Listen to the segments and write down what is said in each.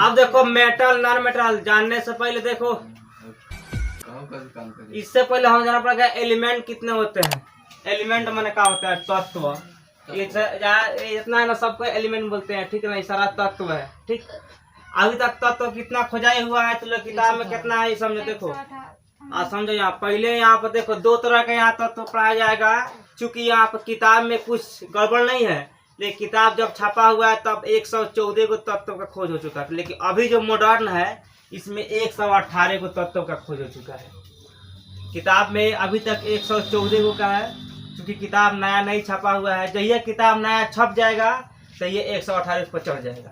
अब देखो metal non metal जानने से पहले देखो, इससे पहले हम जाना पड़ेगा एलिमेंट कितने होते हैं। एलिमेंट माने क्या होता है? तत्व। इतना है ना, सबको एलिमेंट बोलते हैं, ठीक है ना, ये सारा तत्व है। ठीक, अभी तक तत्व कितना खोजाई हुआ है, तो लोग किताब में कितना है समझो। देखो समझो, यहाँ पहले यहाँ पर देखो दो तरह का यहाँ तत्व पढ़ाया जाएगा। चूंकि यहाँ पर किताब में कुछ गड़बड़ नहीं है, लेकिन किताब जब छपा हुआ है तब 114 को तत्व का खोज हो चुका है। लेकिन अभी जो मॉडर्न है इसमें 118 को तत्व का खोज हो चुका है। किताब में अभी तक 114 को का है, क्योंकि किताब नया नहीं छपा हुआ है। जब ये किताब नया छप जाएगा तो ये 118 पर चढ़ जाएगा।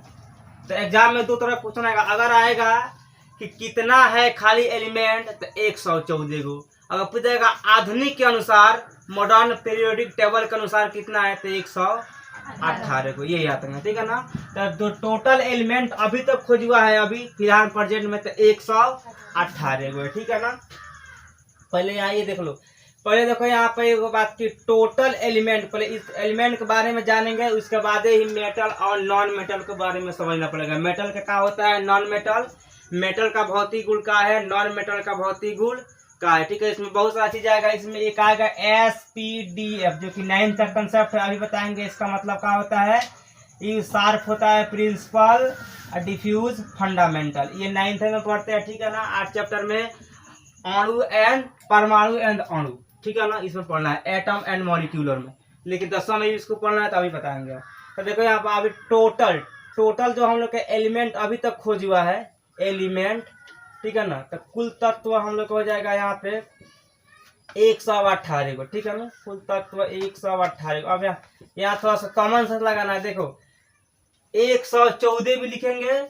तो एग्जाम में दो तरह क्वेश्चन आएगा। अगर आएगा कि कितना है खाली एलिमेंट, तो 114 को। अगर पूछेगा आधुनिक के अनुसार, मॉडर्न पीरियोडिक टेबल के अनुसार कितना है, तो 118 को। ये याद रखना, ठीक है ना। तो टोटल एलिमेंट अभी तक खोज हुआ है अभी फिलहाल प्रेजेंट में, तो 118 को है, ठीक है ना। पहले यहाँ ये देख लो, पहले देखो यहाँ पे एक बात की टोटल एलिमेंट, पहले इस एलिमेंट के बारे में जानेंगे, उसके बाद ही मेटल और नॉन मेटल के बारे में समझना पड़ेगा। मेटल का क्या होता है, नॉन मेटल, मेटल का भौतिक गुण का है, नॉन मेटल का भौतिक गुण का है, ठीक है। इसमें बहुत सारा चीज आएगा। इसमें एक आएगा SPDF, जो कि 9th का कंसेप्ट है, अभी बताएंगे। इसका मतलब क्या होता है, ये शार्प होता है प्रिंसिपल, डिफ्यूज, फंडामेंटल, ये 9th में पढ़ते हैं, ठीक है ना। 8 चैप्टर में अणु एंड परमाणु एंड अणु, ठीक है ना, इसमें पढ़ना है, एटम एंड मॉलिक्यूलर में। लेकिन 10वां में इसको पढ़ना है तो अभी बताएंगे। तो देखो यहाँ पर अभी टोटल जो हम लोग के एलिमेंट अभी तक खोज हुआ है, एलिमेंट, ठीक है ना, तो कुल तत्व हम लोग को हो जाएगा यहाँ पे 118 को, ठीक है ना। कुल तत्व 118 को। अब यहाँ थोड़ा सा कॉमन सेंस लगाना है। देखो 114 भी लिखेंगे,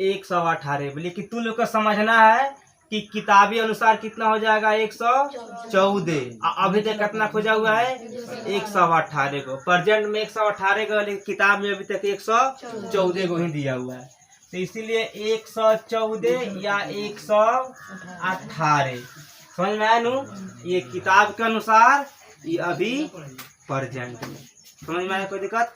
118 भी, लेकिन तुम लोग को समझना है कि किताबी अनुसार कितना हो जाएगा, 114। अभी तक कितना खोजा हुआ है, 118 को। प्रेजेंट में 118 को, लेकिन किताब में अभी तक 114 को ही दिया हुआ है। तो इसीलिए 114 या 118 समझ में आया नू। ये किताब के अनुसार, ये अभी प्रेजेंट में। समझ में आया, कोई दिक्कत?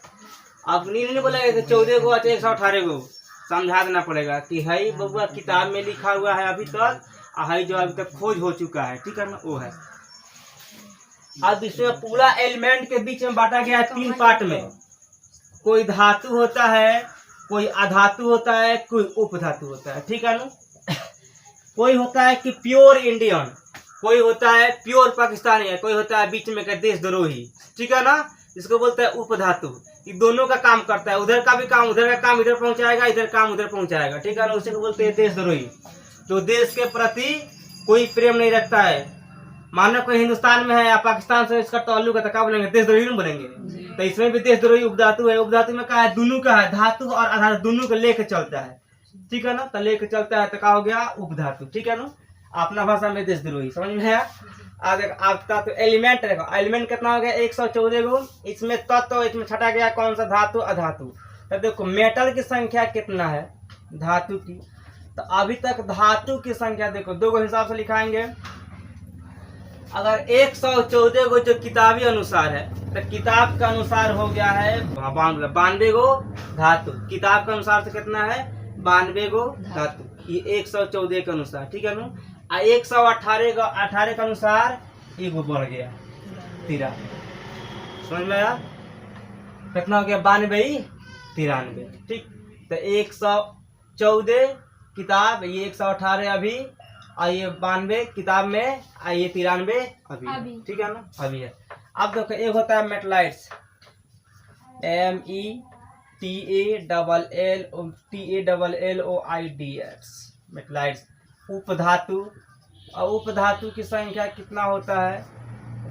अब नहीं बोलेगा 14 को 118 को, समझा देना पड़ेगा कि है बबुआ किताब में लिखा हुआ है अभी तक, है जो अभी तक खोज हो चुका है, ठीक है ना, वो है। अब इसमें पूरा एलिमेंट के बीच में बांटा गया है 3 पार्ट में। कोई धातु होता है, कोई अधातु होता है, कोई उपधातु होता है, ठीक है ना। कोई होता है कि प्योर इंडियन, कोई होता है प्योर पाकिस्तानी है, कोई होता है बीच में का देशद्रोही, ठीक है ना, इसको बोलते हैं उपधातु। ये दोनों का काम करता है, उधर का भी काम, उधर का काम इधर पहुंचाएगा, इधर काम उधर पहुंचाएगा, ठीक है ना। उसे बोलते हैं देशद्रोही। तो देश के प्रति कोई प्रेम नहीं रखता है। मानो कोई हिंदुस्तान में है या पाकिस्तान से इसका ताल्लुक है, तो क्या बोलेंगे, देशद्रोही नहीं बोलेंगे। तो इसमें भी देशद्रोही उपधातु है। उपधातु में क्या है, दोनों का है, धातु और अधातु दोनों को लेकर चलता है, ठीक है ना। तो लेकर चलता है तो क्या हो गया, उपधातु, ठीक है ना। अपना भाषा में देशद्रोही, समझ में है। आपका तो एलिमेंट रहेगा, एलिमेंट कितना हो गया, 114 को। इसमें तत्व, इसमें छटा गया कौन सा, धातु अधातु। तो देखो मेटल की संख्या कितना है, धातु की। तो अभी तक धातु की संख्या देखो दो को हिसाब से लिखाएंगे। अगर 114 को जो किताबी अनुसार है, तो किताब का अनुसार हो गया है 92 को धातु। किताब के अनुसार से कितना है, 92 को धातु, ये 114 के अनुसार, ठीक है ना। 118 के अनुसार एगो बढ़ गया 13। समझ में आया, कितना हो गया, 92 93, ठीक। तो 114 किताब, ये 118 अभी, और ये 92 किताब में, और ये 93 अभी, ठीक है ना, अभी है। अब देखो एक होता है मेटलाइट्स, METALLOIDS, मेटलाइट्स, उपधातु। और उपधातु की संख्या कितना होता है,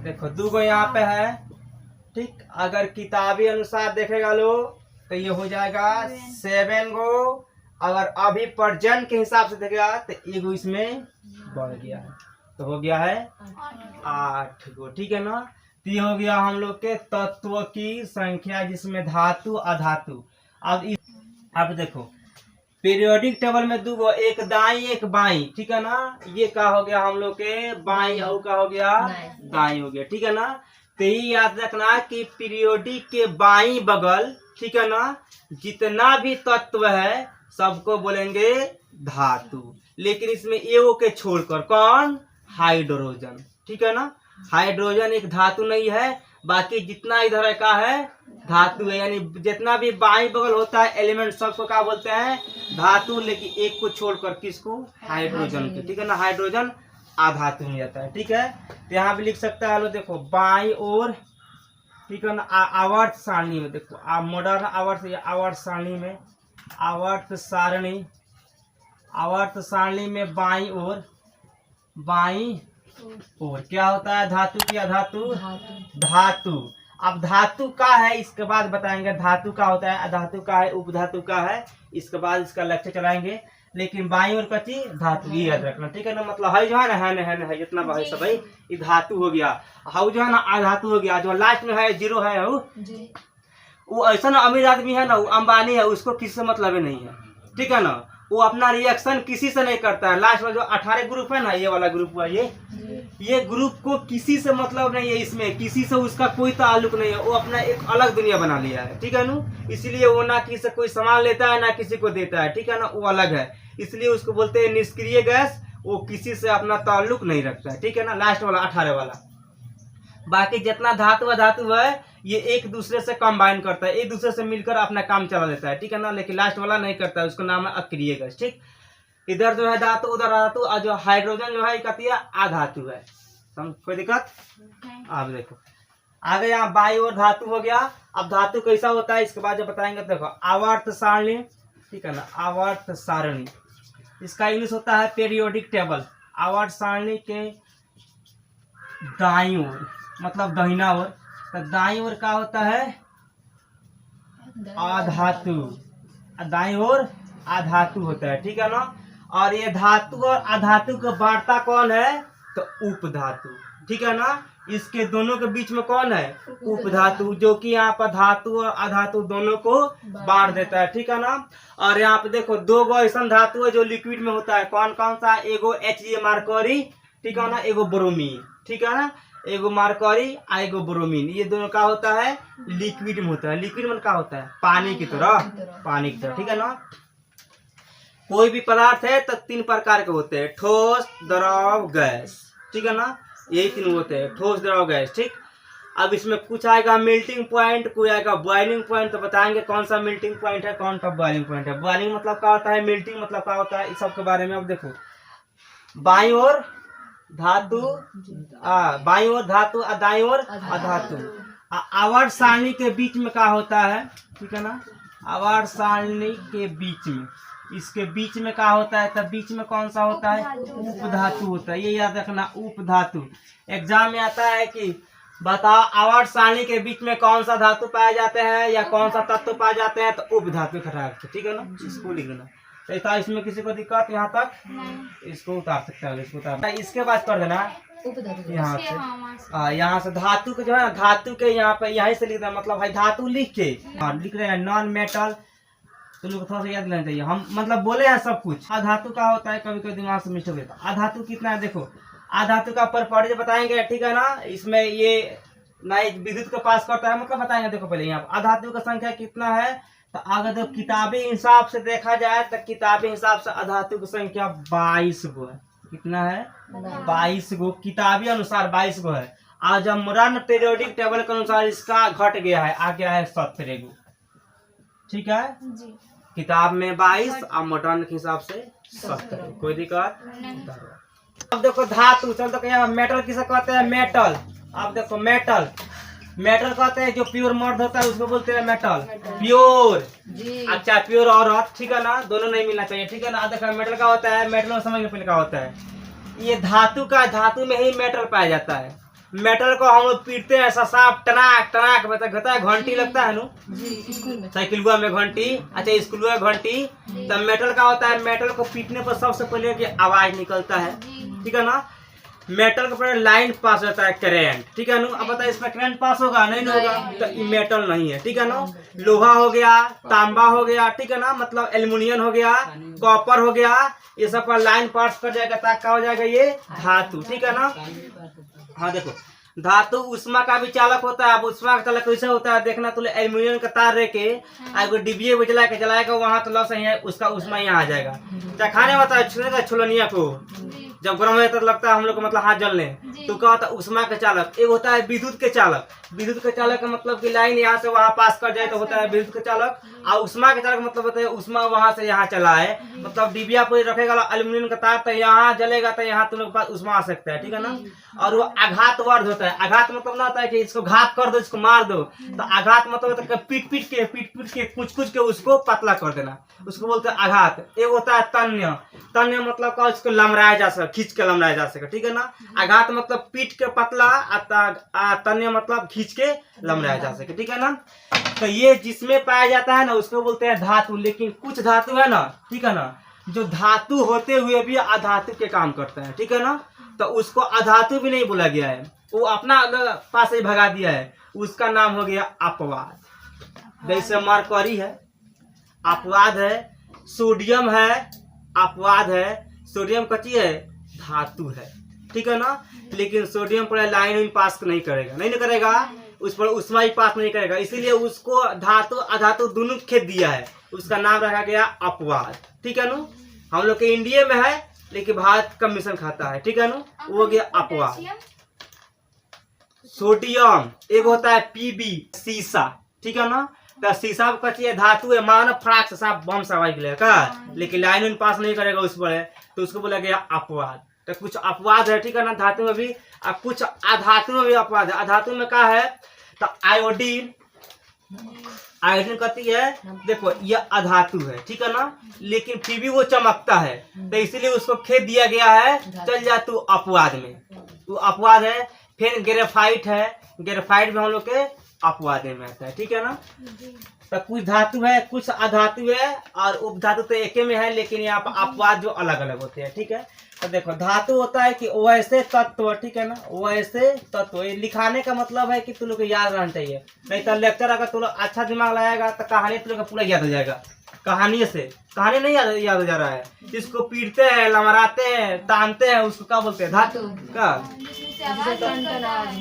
देखो 2 गो यहाँ पे है, ठीक। अगर किताबी अनुसार देखेगा लोग तो ये हो जाएगा 7 गो। अगर अभी प्रेजेंट के हिसाब से देखेगा तो एगो इसमें बढ़ गया है, तो हो गया है 8 गो, ठीक है ना। तो ये हो गया हम लोग के तत्व की संख्या, जिसमें धातु अधातु। अब देखो पीरियोडिक टेबल में 2 गो, एक दाई एक बाई, ठीक है ना। ये क्या हो गया हम लोग के बाई, और क्या हो गया, दाई हो गया, ठीक है ना। तो ये याद रखना कि पीरियोडिक के बाई बगल, ठीक है ना, जितना भी तत्व है सबको बोलेंगे धातु। लेकिन इसमें एओ के छोड़कर कौन, हाइड्रोजन। ठीक है ना, हाइड्रोजन एक धातु नहीं है, बाकी जितना इधर का है धातु है। यानी जितना भी बाई बगल होता है एलिमेंट सबको क्या बोलते हैं, धातु। लेकिन एक को छोड़कर, किसको, हाइड्रोजन के। ठीक है ना, हाइड्रोजन आधातु में जाता है। ठीक है, तो यहाँ भी लिख सकता है। लो देखो बाई और, ठीक है ना, आवर्त सारणी में देखो, मॉडर्न आवर्त या आवर्त सारणी में, आवर्त सारणी, आवर्त सारणी में बाई और, बाई और क्या होता है, धातु की अधातु, धातु। अब धातु का है, इसके बाद बताएंगे धातु का होता है, अधातु का है, उपधातु का है, इसके बाद इसका लेक्चर चलाएंगे। लेकिन बाई और कची धातु, ये याद रखना। ठीक है ना, मतलब है जो है ना, है जितना भाई सब भाई ये धातु हो गया, हाउ जो है ना अधातु हो गया। जो लास्ट में है जीरो है वो ऐसा ना अमीर आदमी है ना, वो अंबानी है, उसको किसी से मतलब नहीं है। ठीक है ना, वो अपना रिएक्शन किसी से नहीं करता है। लास्ट में जो 18 ग्रुप है ना, ये वाला ग्रुप हुआ, ये ग्रुप को किसी से मतलब नहीं है, इसमें किसी से उसका कोई ताल्लुक नहीं है, वो अपना एक अलग दुनिया बना लिया है। ठीक है ना, इसलिए वो ना किसी से कोई सामान लेता है ना किसी को देता है। ठीक है ना, वो अलग है, इसलिए उसको बोलते हैं निष्क्रिय गैस। वो किसी से अपना ताल्लुक नहीं रखता है। ठीक है ना, लास्ट वाला 18 वाला। बाकी जितना धातु अधातु है ये एक दूसरे से कंबाइन करता है, एक दूसरे से मिलकर अपना काम चला लेता है। ठीक है ना, लेकिन लास्ट वाला नहीं करता है, उसका नाम है अक्रिय गैस। ठीक, इधर जो है धातु, उधर धातु, और जो हाइड्रोजन जो है कहती है आधातु है। कोई दिक्कत? आप देखो आगे यहाँ बाई और धातु हो गया। अब धातु कैसा होता है इसके बाद जो बताएंगे। देखो आवर्त सारणी, ठीक है ना, आवर्त सारणी, इसका इंग्लिश होता है पीरियोडिक टेबल। आवर्त सारणी के दाईं ओर, मतलब दाहिना ओर, तो दाईं ओर क्या होता है, आधातु, दाईं ओर आधातु होता है। ठीक है ना, और ये धातु और अधातु को बांटता कौन है, तो उपधातु। ठीक है ना, इसके दोनों के बीच में कौन है, उपधातु, जो कि यहाँ पर धातु और अधातु दोनों को बांट देता है। ठीक है ना, और यहाँ पे देखो दो गो ऐसा धातु है जो लिक्विड में होता है। कौन कौन सा, एगो HCl मरकरी, ठीक है ना, एगो ब्रोमीन। ठीक है ना, एगो मरकरी आ एगो ब्रोमीन, ये दोनों का होता है लिक्विड में होता है। लिक्विड में क्या होता है, पानी की तरह, पानी की तरह। ठीक है ना, कोई भी पदार्थ है तो 3 प्रकार के होते हैं, ठोस, द्रव, गैस। ठीक है ना, यही 3 होते हैं, ठोस, द्रव, गैस। ठीक, अब इसमें कुछ आएगा मेल्टिंग पॉइंट, कोई आएगा बॉइलिंग पॉइंट। तो बताएंगे कौन सा मेल्टिंग पॉइंट है, कौन सा बॉइलिंग पॉइंट है। बॉइलिंग मतलब क्या होता है, मेल्टिंग मतलब क्या होता है, इस सब के बारे में अब देखो। बाईं ओर धातु, बाईं ओर धातु, दाईं ओर अधातु। आवर्त सारणी के बीच में क्या होता है, ठीक है ना, आवर्त सारणी के बीच में, इसके बीच में क्या होता है, तब बीच में कौन सा होता है, उपधातु होता है। ये याद रखना, उपधातु। एग्जाम में आता है कि बताओ आवर्त सारणी के बीच में कौन सा धातु पाए जाते हैं या कौन सा तत्व पाए जाते हैं, तो उपधातु खड़ा। ठीक है ना, इसको लिखना। तो इसमें किसी को दिक्कत यहाँ तक, इसको उतार सकता है, इसको उतार। इसके बाद कर देना यहाँ से, यहाँ से धातु के जो है, धातु के यहाँ पे यहीं से लिख देना, मतलब भाई धातु लिख के लिख रहे हैं नॉन मेटल। तो लोग थोड़ा सा याद लेना चाहिए, हम मतलब बोले हैं सब कुछ। अधातु का होता है, कभी कभी दिमाग से मिस्टेक होता है। अधातु कितना है, देखो अधातु का प्रॉपर्टी बताएंगे। ठीक है ना, इसमें ये ना विद्युत को पास करता है, मतलब बताएंगे। देखो पहले यहाँ अधातु का संख्या कितना है, तो अगर तो किताबी हिसाब से देखा जाए तो किताबी हिसाब से अधातु की संख्या 22 गो है। कितना है, 22 गो, किताबी अनुसार 22 गो है। आज जब मॉडर्न पीरियोडिक टेबल के अनुसार इसका घट गया है, आ गया है 17 गो। ठीक है जी, किताब में 22 और मॉडर्न के हिसाब से 17। कोई दिक्कत? अब देखो धातु, चल तो यहाँ मेटल किसे कहते हैं, मेटल। अब देखो मेटल, मेटल कहते हैं जो प्योर मर्द होता है उसको बोलते हैं मेटल, प्योर। अच्छा प्योर औरत, ठीक है ना, दोनों नहीं मिलना चाहिए। ठीक है ना, देखो मेटल का होता है, मेटल में समझ में पहले क्या होता है, ये धातु का, धातु में ही मेटल पाया जाता है। मेटल को हम लोग पीटते हैं, साफ टनाक टनाक होता है, घंटी लगता है ना साइकिलुआ में घंटी। अच्छा स्कूलुआ घंटी, तब मेटल का होता है, मेटल को पीटने पर सबसे पहले की आवाज निकलता है। ठीक है ना, मेटल के ऊपर लाइन पास होता है, करंट। ठीक है ना, अब बताइए इसमें करंट पास होगा, नहीं होगा, तो ये मेटल नहीं है। ठीक है ना, लोहा हो गया, तांबा हो गया, ठीक है ना, मतलब एल्युमिनियम हो गया, कॉपर हो गया, ये सब पर लाइन पास कर जाएगा, तब क्या हो जाएगा, ये धातु। ठीक है ना, हाँ देखो धातु उष्मा का भी चालक होता है। अब उष्मा का चालक कैसे होता है देखना, तो एल्यूमिनियम का तार रह के एगो डिबिये में जलाएगा वहां तो लॉस है, उसका उष्मा यहाँ आ जाएगा। क्या खाने होता है छुएगा छुलनिया को, जब गर्म होता तो लगता है हम लोग को मतलब हाथ जलने, तो क्या होता है उष्मा के चालक। एक होता है विद्युत के चालक। विद्युत के चालक का मतलब कि लाइन यहाँ से वहां पास कर जाए तो होता है विद्युत के चालक। और उष्मा के चालक मतलब होता है उष्मा वहां से यहाँ चला है, मतलब डिबिया पर रखेगा एल्यूमिनियम का तार तो यहाँ जलेगा तो यहाँ तुम लोग पास उष्मा आ सकता है, ठीक है ना। और वो आघात वर्ध होता है। आघात मतलब ना होता है कि इसको घात कर दो, इसको मार दो, तो आघात मतलब होता है पीट पीट के कुछ के उसको पतला कर देना, उसको बोलते हैं आघात। एक होता है तन्य। तन्य मतलब का उसको लमराया जा सके, खींच के लमराया जा सके, ठीक है ना। आघात मतलब पीट के पतला, तन्य मतलब खींच के लमराया जा सके, ठीक है ना। तो ये जिसमें पाया जाता है ना उसको बोलते हैं धातु। लेकिन कुछ धातु है ना, ठीक है ना, जो धातु होते हुए भी अधातु के काम करते हैं, ठीक है ना, तो उसको अधातु भी नहीं बोला गया है, वो अपना पास ही भगा दिया है, उसका नाम हो गया अपवाद। जैसे मरकरी है अपवाद है, सोडियम है अपवाद है। सोडियम कथी है, धातु है, ठीक है ना। लेकिन सोडियम पर लाइन पास नहीं करेगा, नहीं करेगा, उस पर उष्मा ही पास नहीं करेगा, इसीलिए उसको धातु अधातु दोनों खेद दिया है, उसका नाम रखा गया अपवाद, ठीक है ना। हम लोग के इंडिया में है लेकिन भारत का मिशन खाता है, ठीक है ना, वो हो गया अपवाद। सोडियम एक होता है पीबी सीसा, ठीक है ना। तो शीशा कच्ची धातु है, मानो फ्राक से साफ बम सवाई का, लेकिन लाइन पास नहीं करेगा उस पर, तो उसको बोला गया अपवाद। तो कुछ अपवाद है, ठीक है ना, धातु में भी, और कुछ अधातु में भी अपवाद है। अधातु में क्या है, तो आयोडीन, आयोडीन कहती है, देखो ये अधातु है, ठीक है ना, लेकिन फिर भी वो चमकता है, तो इसीलिए उसको खेद दिया गया है, चल जा तू अपवाद में, तू अपवाद है। फिर ग्रेफाइट है, ग्रेफाइट में हम लोग के अपवाद में आता है, ठीक है ना। तो कुछ धातु है कुछ अधातु है, और उपधातु तो एक में है, लेकिन यहाँ पर अपवाद जो अलग अलग होते हैं, ठीक है। तो देखो धातु होता है कि वैसे तत्व, ठीक है ना, वैसे तत्व। ये लिखाने का मतलब है कि तुम लोग को याद रहना चाहिए, नहीं तो लेक्चर अगर तुम लोग अच्छा दिमाग लगाएगा तो कहानी तुम लोग को पूरा याद हो जाएगा। कहानी से कहानी नहीं याद हो जा रहा है, जिसको पीटते हैं लमराते हैं तानते हैं उसको क्या बोलते हैं, धातु का।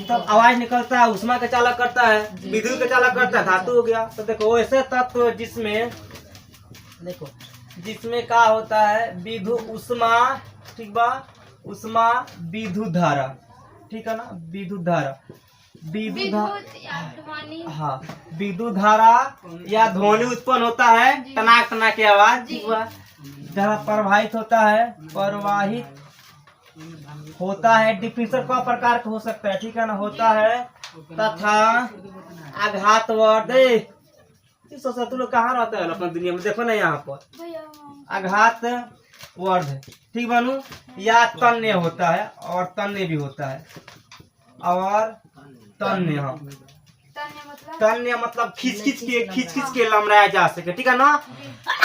तब आवाज निकलता है, उष्मा का चालक करता है, विद्युत का चालक करता है, धातु हो गया। तो देखो ऐसे तत्व जिसमें, देखो जिसमें क्या होता है, विद्युत उष्मा, ठीक बा, उष्मा विद्युत धारा, ठीक है ना, विद्युत धारा, हाँ विद्युत धारा या ध्वनि उत्पन्न होता है, टनाक टनाक की आवाज, ठीक बा, धारा प्रवाहित होता है, प्रवाहित होता है। डिफ्यूजर का प्रकार का हो सकता है, ठीक है ना, होता है, तथा आघात वर्ध। तुम लोग कहाँ रहते हैं अपना दुनिया में, देखो ना यहाँ पर आघात वर्ध, ठीक बनू, या तन्य होता है, और तन्य भी होता है, और तन्य, हाँ तन्य मतलब खींच के लमराया जा सके, ठीक है ना।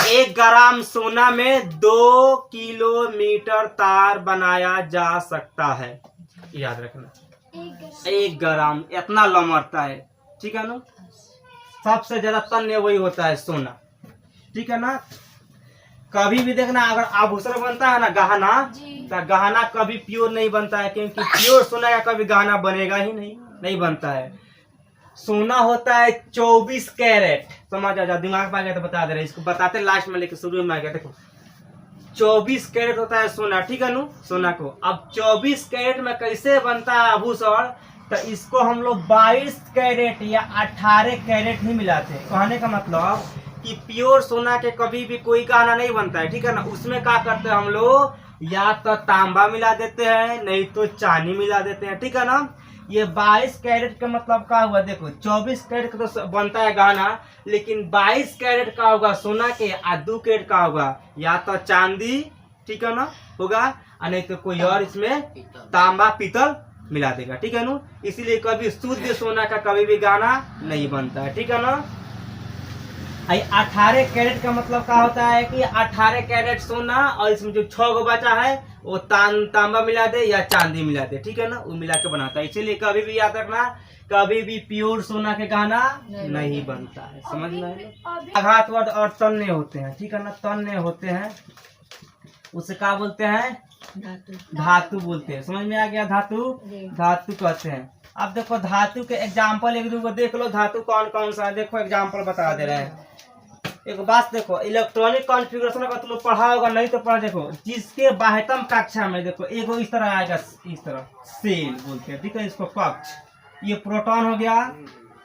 1 ग्राम सोना में 2 किलोमीटर तार बनाया जा सकता है, याद रखना। 1 ग्राम इतना लमरता है, ठीक है ना। सबसे ज्यादा तन्य वही होता है सोना, ठीक है ना। कभी भी देखना अगर आभूषण बनता है ना गहना, तो गहना कभी प्योर नहीं बनता है, क्योंकि प्योर सोना का कभी गहना बनेगा ही नहीं बनता है। सोना होता है 24 कैरेट, समझ आ जा, दिमाग में आ गया तो बता दे रहे, इसको बताते लास्ट में, लेके शुरू में आ गया। देखो 24 कैरेट होता है सोना, ठीक है नु, सोना को। अब 24 कैरेट में कैसे बनता है आभूषण, तो इसको हम लोग 22 कैरेट या 18 कैरेट ही मिलाते हैं। कहने का मतलब कि प्योर सोना के कभी भी कोई गहना नहीं बनता है, ठीक है ना। उसमें क्या करते हैं हम लोग, या तो तांबा मिला देते हैं, नहीं तो चांदी मिला देते हैं, ठीक है ना। ये 22 कैरेट का मतलब क्या हुआ, देखो 24 कैरेट का तो बनता है गहना, लेकिन 22 कैरेट का होगा सोना के, और 2 कैरेट का होगा या तो चांदी, ठीक है ना, होगा, और नहीं तो कोई और इसमें तांबा पीतल मिला देगा, ठीक है ना। इसीलिए कभी शुद्ध सोना का कभी भी गहना नहीं बनता है, ठीक है ना। 18 कैरेट का मतलब क्या होता है कि 18 कैरेट सोना, और इसमें जो 6 गो बचा है वो तांबा मिला दे या चांदी मिला दे, ठीक है ना, वो मिला के बनाता है। इसीलिए कभी भी याद रखना, कभी भी प्योर सोना के गहना नहीं बनता है, समझ में। आघात वर्ध और तन्य होते हैं, ठीक है ना, तन्य होते हैं, उसे क्या बोलते हैं, धातु बोलते हैं, समझ में आ गया। धातु कहते हैं, अब देखो धातु के एग्जाम्पल एक दो देख लो, धातु कौन कौन सा है देखो, एग्जाम्पल बता दे रहे हैं। एक बात देखो, इलेक्ट्रॉनिक कॉन्फ़िगरेशन का तुम लोग पढ़ा होगा, नहीं तो पढ़ा। देखो जिसके बाह्यतम कक्षा में देखो एगो इस तरह आएगा, इस तरह सेल बोलते हैं, ठीक है। इसको कक्ष, ये प्रोटॉन हो गया,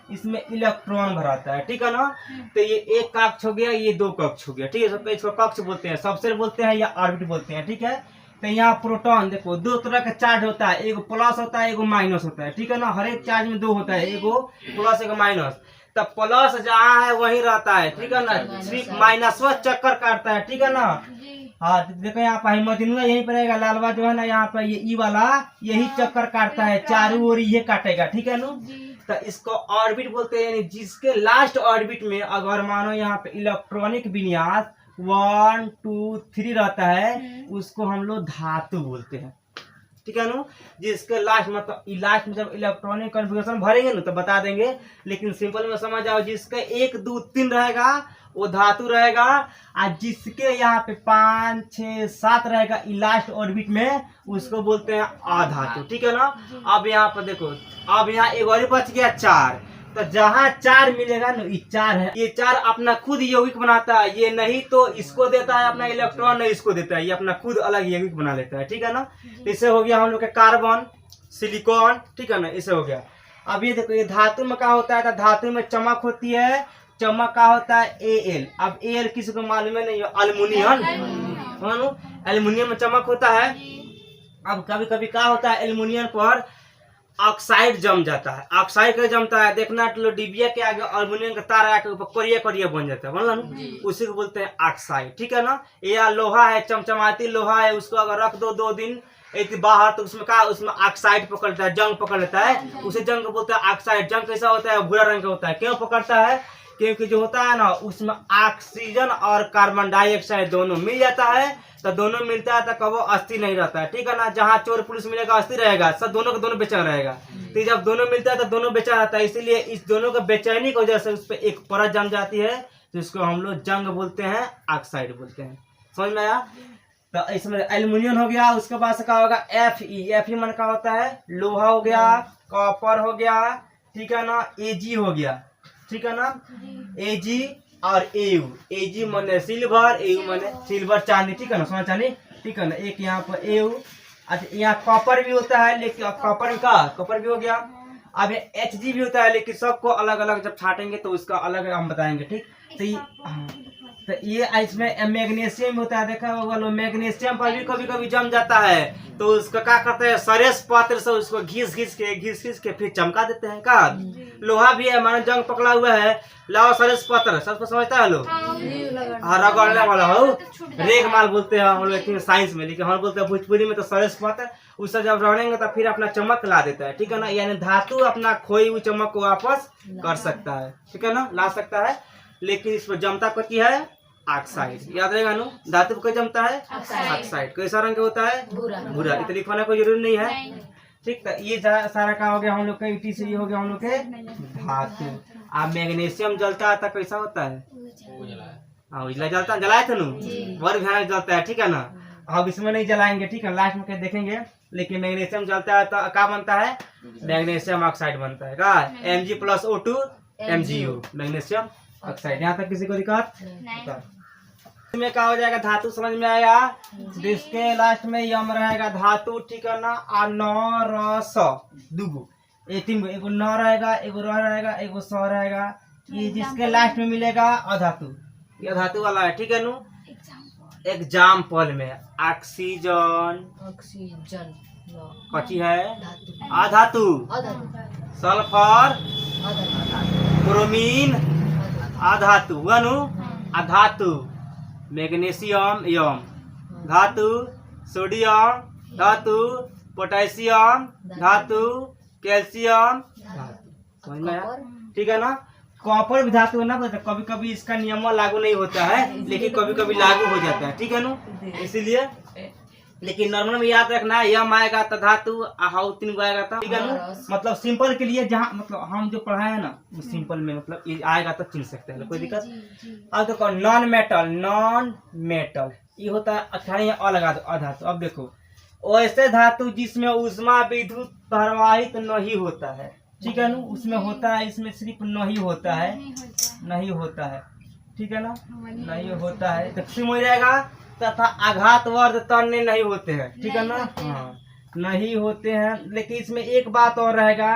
इसमें इलेक्ट्रॉन भराता है, ठीक है ना। तो ये एक कक्ष हो गया, ये दो कक्ष हो गया, ठीक है। इसको कक्ष बोलते हैं, सबसेल बोलते हैं या ऑर्बिट बोलते हैं, ठीक है। तो यहाँ प्रोटॉन देखो दो तरह का चार्ज होता है, एगो प्लस होता है, एगो माइनस होता है, ठीक है ना। हर एक चार्ज में दो होता है, एगो प्लस एगो माइनस। तब प्लस जहाँ है वही रहता है, ठीक है ना। सिर्फ माइनस व चक्कर काटता है, ठीक है ना। हाँ देखो यहाँ पर हिमोतिनुआ यहीं पर रहेगा, लालवा जो है ना यहाँ पर ये ई वाला यही चक्कर काटता है, चारों ओर ये काटेगा, ठीक है ना। तो इसको ऑर्बिट बोलते हैं, यानी जिसके लास्ट ऑर्बिट में अगर मानो यहाँ पे इलेक्ट्रॉनिक विन्यास 1 2 3 रहता है, उसको हम लोग धातु बोलते हैं, ठीक है ना। जिसके लास्ट मतलब लास्ट में जब इलेक्ट्रॉनिक कॉन्फ़िगरेशन भरेंगे ना तो बता देंगे, लेकिन सिंपल में समझ आओ, जिसके 1 2 3 रहेगा वो धातु रहेगा, और जिसके यहाँ पे 5 6 7 रहेगा लास्ट ऑर्बिट में, उसको बोलते हैं अधातु, ठीक है ना। अब यहाँ पर देखो, अब यहाँ एक और बच गया 4। तो जहाँ 4 मिलेगा ना, ये 4 है, ये 4 अपना खुद यौगिक बनाता है, ये नहीं तो इसको देता है अपना इलेक्ट्रॉन, नहीं इसको देता है, ये अपना खुद अलग यौगिक बना लेता है, ठीक है ना। इससे हो गया हम लोग के कार्बन, सिलिकॉन, ठीक है ना, इससे हो गया। अब ये देखो, ये धातु में क्या होता है, तो धातु में चमक होती है, चमक का होता है Al। अब Al किसी को मालूम है नहीं, अल्युमिनियम, एल्युमिनियम में चमक होता है। अब कभी कभी क्या होता है, एल्युमिनियम पर ऑक्साइड जम जाता है, ऑक्साइड का जमता है, देखना तो डिबिया के आगे एल्युमिनियम का तार आके ऊपर करिया करिया बन जाता है, बोला ना, उसी को बोलते हैं ऑक्साइड, ठीक है ना। या लोहा है, चमचमाती लोहा है, उसको अगर रख दो 2 दिन एक बाहर, तो उसमें क्या, उसमें ऑक्साइड पकड़ता है, जंग पकड़ लेता है, उसे जंग को बोलते हैं ऑक्साइड। जंग कैसा होता है, भूरा रंग का होता है। क्यों पकड़ता है, क्योंकि जो होता है ना उसमें ऑक्सीजन और कार्बन डाइऑक्साइड दोनों मिल जाता है, तो दोनों मिलता है तो कभी अस्थिर नहीं रहता है, ठीक है ना। जहाँ चोर पुलिस मिलेगा अस्थिर रहेगा, सब दोनों का दोनों बेचैन रहेगा। तो जब दोनों मिलता है तो दोनों बेचैन रहता है, इसीलिए इस दोनों का बेचैनी की वजह से उस पर एक परत जम जाती है, जिसको हम लोग जंग बोलते हैं, ऑक्साइड बोलते हैं। समझ में आया। तो इसमें एल्युमिनियम हो गया, उसके बाद से क्या होगा, Fe मन का होता है लोहा हो गया, कॉपर हो गया, ठीक है ना, Ag हो गया, ठीक है ना। Ag और Au माने सिल्वर, Au माने सिल्वर चांदी, ठीक है ना, सोना चांदी, ठीक है ना। एक यहाँ पर Au, अच्छा यहाँ कॉपर भी होता है, लेकिन कॉपर का कॉपर भी हो गया। अब Hg भी होता है, लेकिन सबको अलग अलग जब छाटेंगे तो उसका अलग हम बताएंगे, ठीक। तो ये इसमें मैग्नीशियम होता है, देखा होगा लोग, मैग्नीशियम पर भी कभी कभी जम जाता है, तो उसका क्या करते हैं, सरेस पात्र से उसको घिस घिस के फिर चमका देते हैं। का लोहा भी है, मानो जंग पकड़ा हुआ है, लाओ सरेस पात्र, सबको समझता है लोग, रगड़ने वाला हो, रेग माल बोलते हैं हम लोग साइंस में, लेकिन हम बोलते हैं भोजपुरी में तो सरेस पात्र। उससे जब रगड़ेंगे तो फिर अपना चमक ला देता है, ठीक है ना। यानी धातु अपना खोई हुई चमक को वापस कर सकता है, ठीक है ना, ला सकता है। लेकिन इसमें जमता कथी है, ऑक्साइड, याद रहेगा नु। धातु को जमता है ऑक्साइड, कैसा रंग का होता है, भूरा। इतना लिखवाना कोई जरूरी नहीं है, ठीक। तो ये सारा का हो गया हम लोग का, इटी से ये हो गया हम लोग के धातु। अब मैग्नीशियम जलता है तो कैसा होता है, उजला जलता, जलाए थे नु, वर्ग ध्यान जलता है, ठीक है ना। अब इसमें नहीं जलाएंगे, ठीक है, लास्ट में देखेंगे। लेकिन मैग्नीशियम जलता है तो क्या बनता है, मैग्नीशियम ऑक्साइड बनता है, का Mg+O2 MgO, मैग्नीशियम ऑक्साइड। यहाँ तक किसी को दिक्कत इसमें क्या हो जाएगा, धातु समझ में आया। जिसके लास्ट में यम रहेगा धातु, ठीक है ना। आ न र स दुगो, ये 3 गो, एगो न रहेगा, एगो र रहेगा, एगो स रहेगा। ये जिसके लास्ट में मिलेगा अधातु, ये धातु वाला है, ठीक है नु। एग्जाम्पल में ऑक्सीजन, कची है अधातु, सल्फर, ब्रोमीन अधातु, वनु अधातु, मैग्नीशियम यम धातु, सोडियम धातु, पोटेशियम धातु, कैल्शियम धातु, समझ में आया, ठीक है ना। कॉपर भी धातु है ना, कभी कभी इसका नियम लागू नहीं होता है, लेकिन कभी कभी लागू हो जाता है, ठीक है ना। इसीलिए लेकिन नॉर्मल में याद रखना है, यम आएगा तो धातु, हाउ 3 गो आएगा तो, ठीक है ना। मतलब सिंपल के लिए जहाँ मतलब हम जो पढ़ाए है ना, सिंपल में मतलब ये आएगा तो चिन सकते हैं, कोई दिक्कत। अब देखो नॉन मेटल ये होता है, अठारह अलग अधातु। अब देखो ऐसे धातु जिसमें उष्मा विद्युत प्रवाहित नहीं होता है, ठीक है ना, उसमें होता है, इसमें सिर्फ नहीं होता है, नहीं होता है, ठीक है ना, नहीं होता है, तो किसी में रहेगा तथा आघात वर्ध तन्य नहीं होते हैं, ठीक है ना, हाँ नहीं होते हैं। लेकिन इसमें एक बात और रहेगा,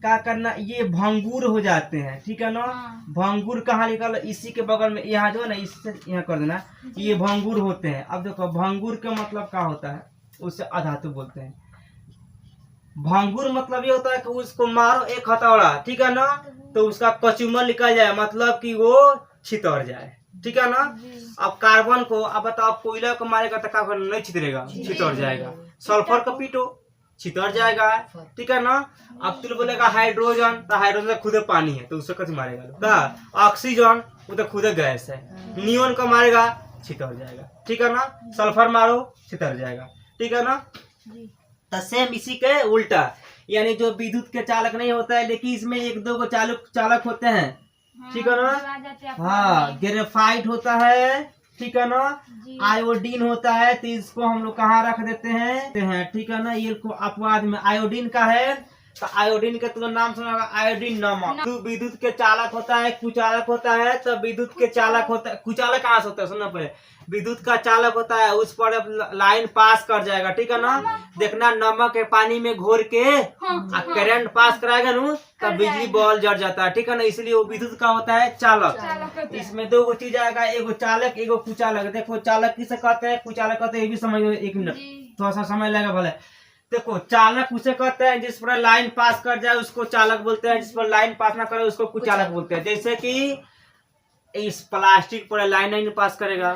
क्या करना, ये भंगुर हो जाते हैं, ठीक है ना, भंगुर कहाँ निकल, इसी के बगल में यहाँ जो है ना, इससे यहाँ कर देना, ये भंगुर होते हैं। अब देखो भंगुर का मतलब क्या होता है, उससे अधातु बोलते हैं। भंगुर मतलब ये होता है कि उसको मारो एक हथौड़ा, ठीक है ना, तो उसका कचूमर निकल जाए, मतलब कि वो छितर जाए, ठीक है ना। अब कार्बन को, अब बताओ कोयला को मारेगा तो क्या नहीं छितरेगा, छितर जाएगा। सल्फर का पीटो, छितर जाएगा, ठीक है ना। अब तुम बोलेगा हाइड्रोजन, तो हाइड्रोजन खुद पानी है तो उससे कैसे मारेगा क्या। ऑक्सीजन वो तो खुद गैस है, नियोन का मारेगा छितर जाएगा, ठीक है ना। सल्फर मारो छितर जाएगा, ठीक है ना। तो सेम इसी के उल्टा, यानी जो विद्युत के चालक नहीं होता है, लेकिन इसमें एक दो को चालक होते हैं, ठीक है ना। हाँ ग्रेफाइट होता है, ठीक है ना, आयोडीन होता है, तो इसको हम लोग कहाँ रख देते हैं, ठीक है ना। ये को अपवाद में आयोडीन का है, तो आयोडीन का तुम नाम सुना होगा, आयोडीन नमक। तो विद्युत के चालक होता है, कुचालक होता है, तो विद्युत के चालक होता है, कुचालक कहाँ से होता है, सुनना पहले, विद्युत का चालक होता है, उस पर लाइन पास कर जाएगा, ठीक है ना। देखना नमक के पानी में घोर के करंट पास कराएगा ना, तब बिजली बॉल जड़ जाता है, ठीक है ना। इसलिए वो विद्युत का होता है चालक। इसमें दो चीज आएगा, एगो चालक एगो कुचालक। देखो चालक किसे कहते हैं, कुचालक कहते हैं, ये भी समझ लो, एक मिनट थोड़ा सा समय लगेगा भले। देखो चालक उसे कहते हैं जिस पर लाइन पास कर जाए उसको चालक बोलते हैं, जिस पर लाइन पास ना करे उसको कुचालक बोलते हैं। जैसे कि इस प्लास्टिक पर लाइन नहीं पास करेगा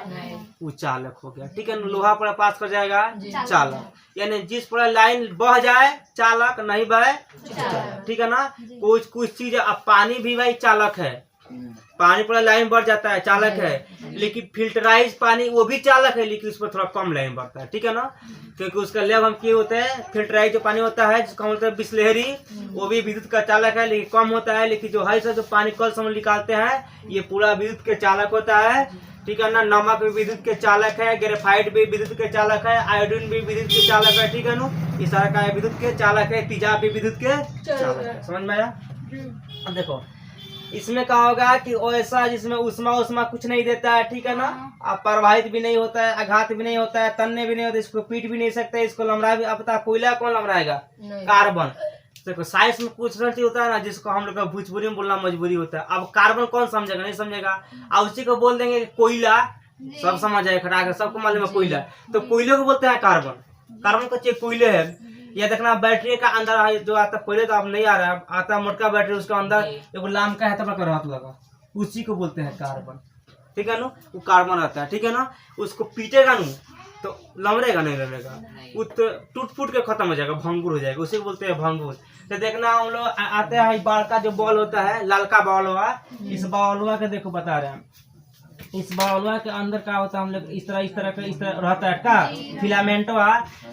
वो चालक हो गया, ठीक है ना। लोहा पर पास कर जाएगा चालक, यानी जिस पर लाइन बह जाए चालक, नहीं बहे ठीक है ना। कुछ चीज, अब पानी भी भाई चालक है, पानी पर लाइन बढ़ जाता है चालक है, लेकिन फिल्टराइज पानी वो भी चालक है, लेकिन उस पर थोड़ा कम लाइन बढ़ता है, ठीक है ना। क्योंकि उसका लेव हम किए होते हैं, फिल्टराइज जो पानी होता है जिसको हम बोलते हैं बिस्लेरी, वो भी विद्युत का चालक है, लेकिन कम होता है। लेकिन जो है जो पानी कल से निकालते हैं ये पूरा विद्युत के चालक होता है, ठीक है ना। नमक भी विद्युत के चालक है, ग्रेफाइट भी विद्युत के चालक है, आयोडीन भी विद्युत के चालक है, ठीक है ना। ये सारा का विद्युत के चालक है, तेजाब भी विद्युत के चालक है, समझ में आया। अब देखो इसमें कहा होगा कि ऐसा जिसमें उष्मा कुछ नहीं देता है, ठीक है ना। अब प्रवाहित भी नहीं होता है, आघात भी नहीं होता है, तन्ने भी नहीं होता, इसको पीट भी नहीं सकते, इसको लमड़ा भी। अब बता कोयला कौन लमड़ाएगा, कार्बन। देखो साइंस में कुछ चीज होता है ना जिसको हम लोग का भोजपुरी में बोलना मजबूरी होता है। अब कार्बन कौन समझेगा, नहीं समझेगा। अब उसी को बोल देंगे कोयला, सब समझ जाए खड़ा, सबको मालूम है कोयला, तो कोयले को बोलते हैं कार्बन। कार्बन का चीज कोयले है। या देखना बैटरी का अंदर जो आता पहले तो अब नहीं आ रहा है, आता मोटका बैटरी, उसके अंदर एक लाम का है तब हाथ लगा, उसी को बोलते हैं कार्बन, ठीक है ना। वो कार्बन रहता है, ठीक है ना। उसको पीटेगा ना तो लमड़ेगा नहीं, लमड़ेगा वो तो टूट फूट के खत्म हो जाएगा, भंगुर हो जाएगा, उसी को बोलते हैं भंगुर। तो देखना हम लोग आते हैं बाल का जो बॉल होता है, लालका बॉल हुआ, इस बॉल हुआ के देखो बता रहे हैं, इस बाउलवा के अंदर क्या होता है, हम लोग इस तरह रहता है का फिलामेंटवा।